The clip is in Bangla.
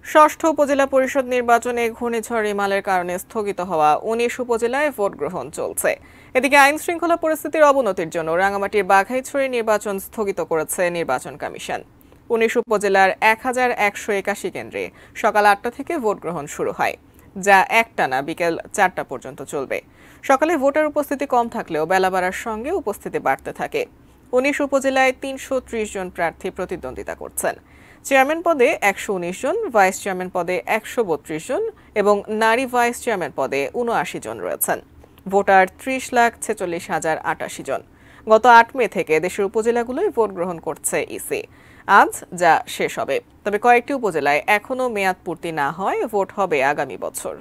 ষষ্ঠ উপজেলা পরিষদ নির্বাচনে ঘূর্ণিঝড় রিমালের কারণে স্থগিত হওয়া ১৯ উপজেলায় ভোট গ্রহণ চলছে। এদিকে আইন শৃঙ্খলা পরিস্থিতির অবনতির জন্য রাঙামাটির বাঘাইছড়ি নির্বাচন স্থগিত করেছে নির্বাচন কমিশন। ১৯ উপজেলার ১,১৮১ কেন্দ্রে সকাল ৮টা থেকে ভোট গ্রহণ শুরু হয়, যা একটানা বিকেল ৪টা পর্যন্ত চলবে। সকালে ভোটার উপস্থিতি কম থাকলেও বেলা বাড়ার সঙ্গে উপস্থিতি বাড়তে থাকে। ১৯ উপজেলায় ৩৩০ জন প্রার্থী প্রতিদ্বন্দ্বিতা করছেন। চেয়ারম্যান পদে ১১৯ জন, ভাইস চেয়ারম্যান পদে ১৩২ জন এবং নারী ভাইস চেয়ারম্যান পদে ৭৯ জন রয়েছেন। ভোটার ৩০,৪৬,০৮৮ জন। গত ৮ মে থেকে দেশের উপজেলাগুলোয় ভোট গ্রহণ করছে ইসি। আজ যা শেষ হবে, তবে কয়েকটি উপজেলায় এখনও মেয়াদ পূর্তি না হয় ভোট হবে আগামী বছর।